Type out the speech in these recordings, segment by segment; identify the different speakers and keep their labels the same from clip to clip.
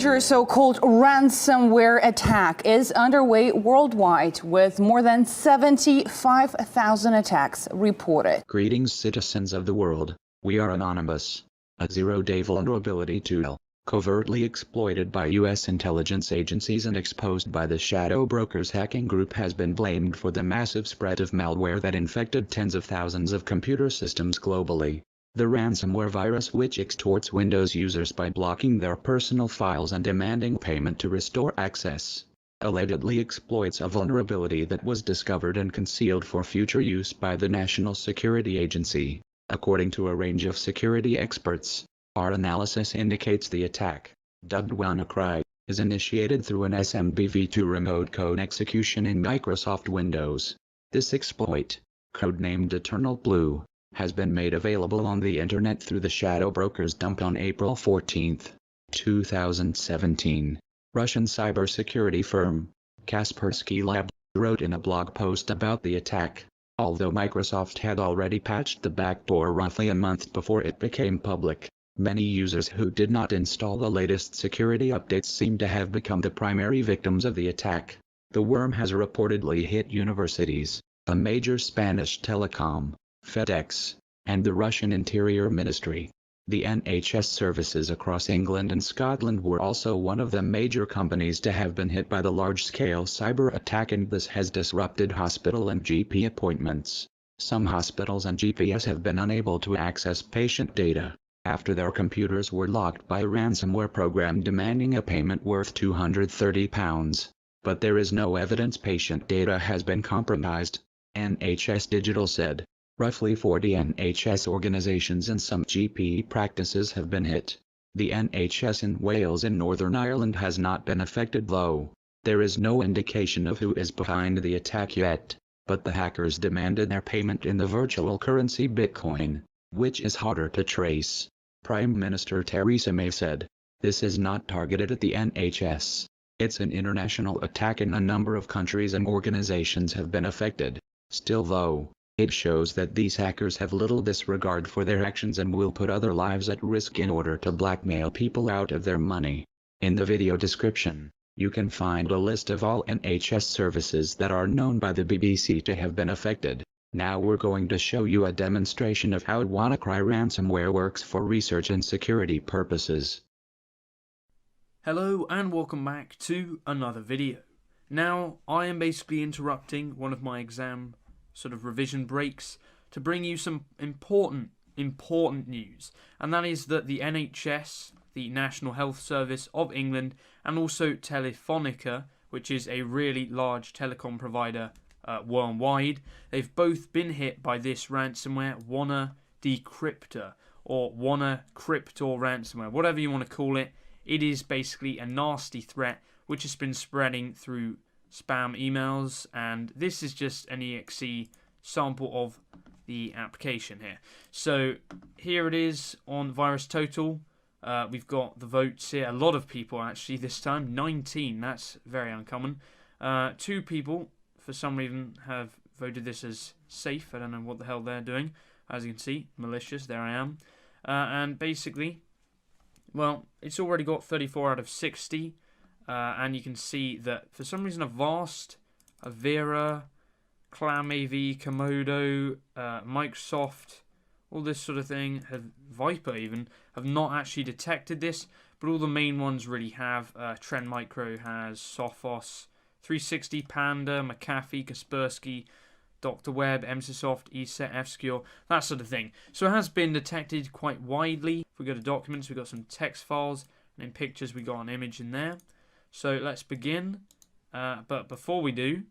Speaker 1: major so-called ransomware attack is underway worldwide, with more than 75,000 attacks reported.
Speaker 2: Greetings, citizens of the world. We are Anonymous, a zero-day vulnerability tool, covertly exploited by U.S. intelligence agencies and exposed by the Shadow Brokers hacking group, has been blamed for the massive spread of malware that infected tens of thousands of computer systems globally. The ransomware virus, which extorts Windows users by blocking their personal files and demanding payment to restore access, allegedly exploits a vulnerability that was discovered and concealed for future use by the National Security Agency. According to a range of security experts, our analysis indicates the attack, dubbed WannaCry, is initiated through an SMBv2 remote code execution in Microsoft Windows. This exploit, codenamed Eternal Blue, has been made available on the internet through the Shadow Brokers dump on April 14, 2017. Russian cybersecurity firm Kaspersky Lab wrote in a blog post about the attack. Although Microsoft had already patched the backdoor roughly a month before it became public, many users who did not install the latest security updates seem to have become the primary victims of the attack. The worm has reportedly hit universities, a major Spanish telecom, FedEx, and the Russian Interior Ministry. The NHS services across England and Scotland were also one of the major companies to have been hit by the large-scale cyber attack, and this has disrupted hospital and GP appointments. Some hospitals and GPs have been unable to access patient data after their computers were locked by a ransomware program demanding a payment worth £230. But there is no evidence patient data has been compromised, NHS Digital said. Roughly 40 NHS organisations and some GP practices have been hit. The NHS in Wales and Northern Ireland has not been affected, though. There is no indication of who is behind the attack yet, but the hackers demanded their payment in the virtual currency Bitcoin, which is harder to trace. Prime Minister Theresa May said, "This is not targeted at the NHS. It's an international attack and a number of countries and organisations have been affected." Still, though, it shows that these hackers have little disregard for their actions and will put other lives at risk in order to blackmail people out of their money. In the video description, you can find a list of all NHS services that are known by the BBC to have been affected. Now we're going to show you a demonstration of how WannaCry ransomware works for research and security purposes.
Speaker 3: Hello and welcome back to another video. Now, I am basically interrupting one of my exam sort of revision breaks to bring you some important news, and that is that the NHS, the National Health Service of England, and also Telefonica, which is a really large telecom provider worldwide, they've both been hit by this ransomware, WannaDecryptor, or WannaCryptor ransomware, whatever you want to call it. It is basically a nasty threat which has been spreading through spam emails, and this is just an exe sample of the application here. So here it is on VirusTotal. We've got the votes here. A lot of people actually this time, 19. That's very uncommon. 2 people for some reason have voted this as safe. I don't know what the hell they're doing. As you can see, malicious. There I am. And basically, well, it's already got 34 out of 60. And you can see that for some reason Avast, Avira, ClamAV, Komodo, Microsoft, all this sort of thing, Viper even, have not actually detected this, but all the main ones really have. Trend Micro has, Sophos, 360, Panda, McAfee, Kaspersky, Dr. Web, MCSoft, ESET, F-Secure, that sort of thing. So it has been detected quite widely. If we go to documents, we've got some text files, and in pictures we got an image in there. So let's begin, but before we do,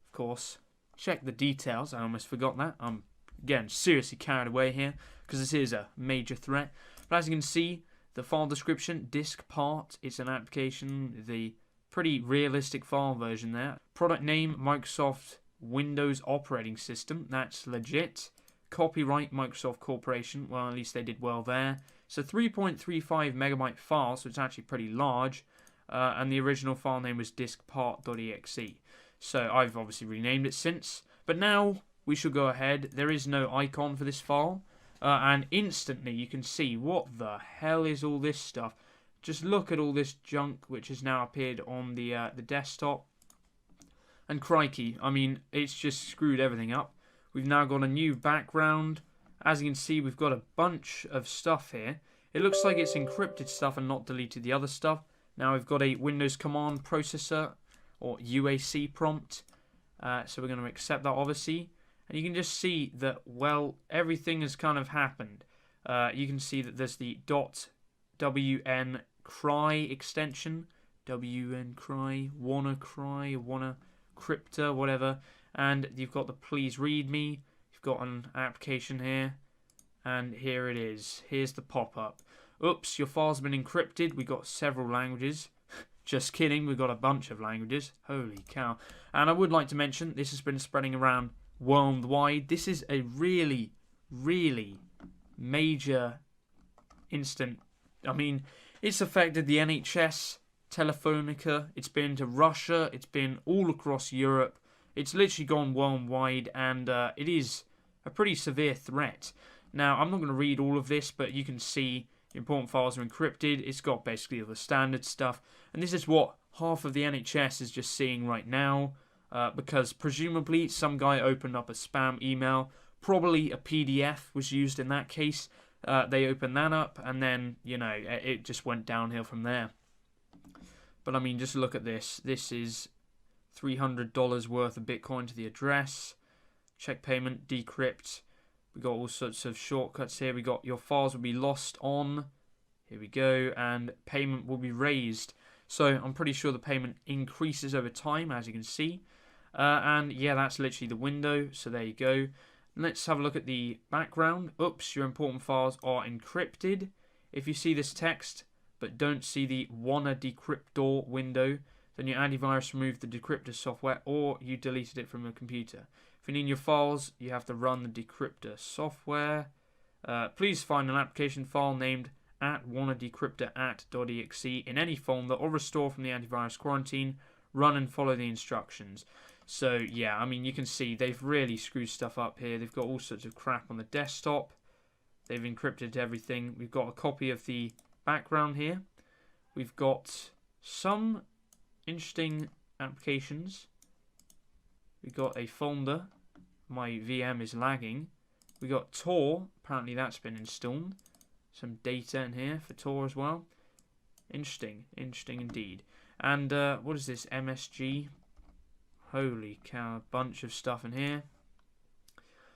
Speaker 3: of course, check the details. I almost forgot that. I'm getting seriously carried away here because this is a major threat. But as you can see, the file description, disk part, it's an application, the pretty realistic file version there. Product name, Microsoft Windows Operating System, that's legit. Copyright, Microsoft Corporation, well, at least they did well there. It's a 3.35 megabyte file, so it's actually pretty large. And the original file name was diskpart.exe. So I've obviously renamed it since. But now we shall go ahead. There is no icon for this file. And instantly you can see what the hell is all this stuff. just look at all this junk which has now appeared on the desktop. And crikey, I mean, it's just screwed everything up. We've now got a new background. As you can see, we've got a bunch of stuff here. It looks like it's encrypted stuff and not deleted the other stuff. Now we've got a Windows command processor, or UAC prompt. So we're going to accept that, obviously. And you can just see that, well, everything has kind of happened. You can see that there's the .WannaCry extension. WannaCry, WannaCrypta, whatever. And you've got the please read me. You've got an application here. And here it is. Here's the pop-up. Oops, your file's been encrypted. We got several languages. Just kidding, we've got a bunch of languages. Holy cow. And I would like to mention, this has been spreading around worldwide. This is a really, really major incident. I mean, it's affected the NHS, Telefonica, it's been to Russia, it's been all across Europe. It's literally gone worldwide, and it is a pretty severe threat. Now, I'm not going to read all of this, but you can see important files are encrypted. It's got basically all the standard stuff. And this is what half of the NHS is just seeing right now. Because presumably some guy opened up a spam email. Probably a PDF was used in that case. They opened that up and then, you know, it just went downhill from there. But I mean, just look at this. This is $300 worth of Bitcoin to the address. Check payment, decrypt. We got all sorts of shortcuts here. We got your files will be lost on. Here we go. And payment will be raised. So I'm pretty sure the payment increases over time, as you can see. And yeah, that's literally the window. So there you go. Let's have a look at the background. Oops, your important files are encrypted. If you see this text, but don't see the Wanna Decryptor window, then your antivirus removed the decryptor software or you deleted it from your computer. If you need your files, you have to run the decryptor software. Please find an application file named @wannadecryptor@.exe in any folder or restore from the antivirus quarantine. Run and follow the instructions. So yeah, I mean, you can see they've really screwed stuff up here. They've got all sorts of crap on the desktop. They've encrypted everything. We've got a copy of the background here. We've got some interesting applications. We've got a folder. My VM is lagging. We got Tor. Apparently that's been installed. Some data in here for Tor as well. Interesting. Interesting indeed. And what is this? MSG. Holy cow. A bunch of stuff in here.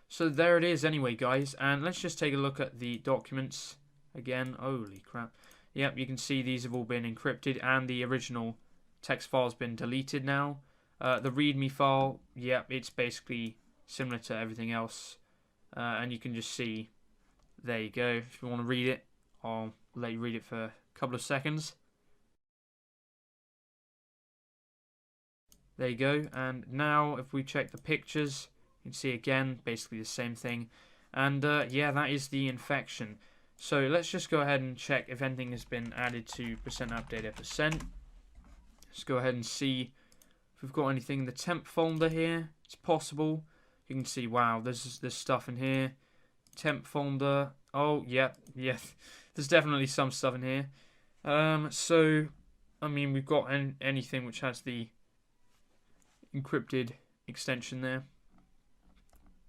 Speaker 3: So there it is anyway, guys. And let's just take a look at the documents again. Holy crap. Yep, you can see these have all been encrypted and the original text file has been deleted now. The README file, yep, it's basically similar to everything else. And you can just see, there you go. If you want to read it, I'll let you read it for a couple of seconds. There you go. And now if we check the pictures, you can see again, basically the same thing. And yeah, that is the infection. So let's just go ahead and check if anything has been added to %update%. Let's go ahead and see if we've got anything in the temp folder here. It's possible. You can see, wow, there's stuff in here. Temp folder. Oh, yeah. There's definitely some stuff in here. So, I mean, we've got anything which has the encrypted extension there.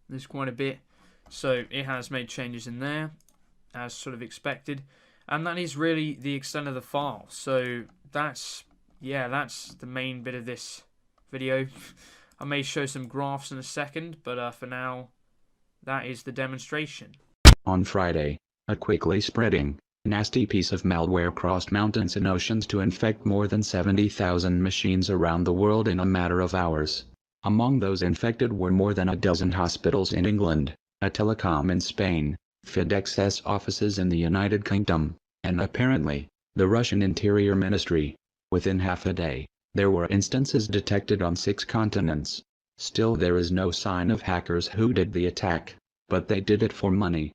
Speaker 3: There's quite a bit. So, it has made changes in there, as sort of expected. And that is really the extent of the file. So, that's the main bit of this video. I may show some graphs in a second, but for now, that is the demonstration.
Speaker 2: On Friday, a quickly spreading, nasty piece of malware crossed mountains and oceans to infect more than 70,000 machines around the world in a matter of hours. Among those infected were more than a dozen hospitals in England, a telecom in Spain, FedEx's offices in the United Kingdom, and apparently, the Russian Interior Ministry. Within half a day, there were instances detected on 6 continents. Still, there is no sign of hackers who did the attack, but they did it for money.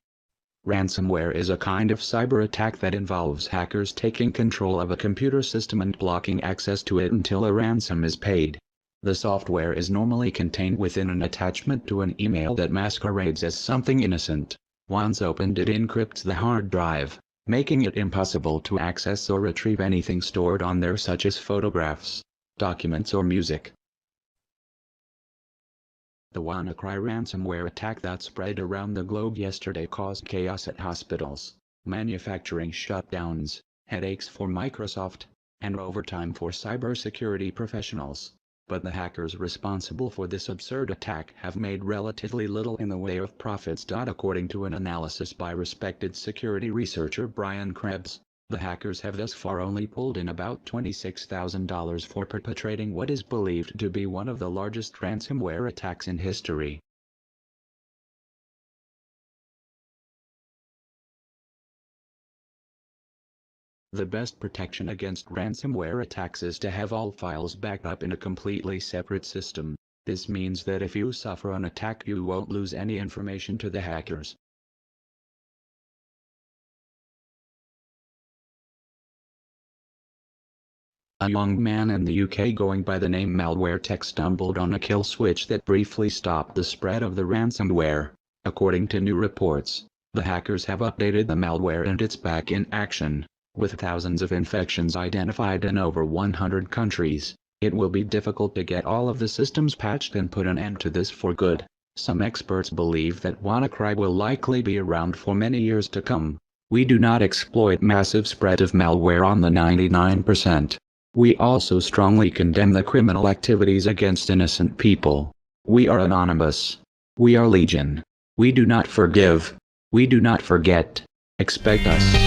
Speaker 2: Ransomware is a kind of cyber attack that involves hackers taking control of a computer system and blocking access to it until a ransom is paid. The software is normally contained within an attachment to an email that masquerades as something innocent. Once opened, it encrypts the hard drive, making it impossible to access or retrieve anything stored on there, such as photographs, documents, or music. The WannaCry ransomware attack that spread around the globe yesterday caused chaos at hospitals, manufacturing shutdowns, headaches for Microsoft, and overtime for cybersecurity professionals. But the hackers responsible for this absurd attack have made relatively little in the way of profits. According to an analysis by respected security researcher Brian Krebs, the hackers have thus far only pulled in about $26,000 for perpetrating what is believed to be one of the largest ransomware attacks in history. The best protection against ransomware attacks is to have all files backed up in a completely separate system. This means that if you suffer an attack, you won't lose any information to the hackers. A young man in the UK going by the name Malware Tech stumbled on a kill switch that briefly stopped the spread of the ransomware. According to new reports, the hackers have updated the malware and it's back in action. With thousands of infections identified in over 100 countries, it will be difficult to get all of the systems patched and put an end to this for good. Some experts believe that WannaCry will likely be around for many years to come. We do not exploit massive spread of malware on the 99%. We also strongly condemn the criminal activities against innocent people. We are anonymous. We are legion. We do not forgive. We do not forget. Expect us.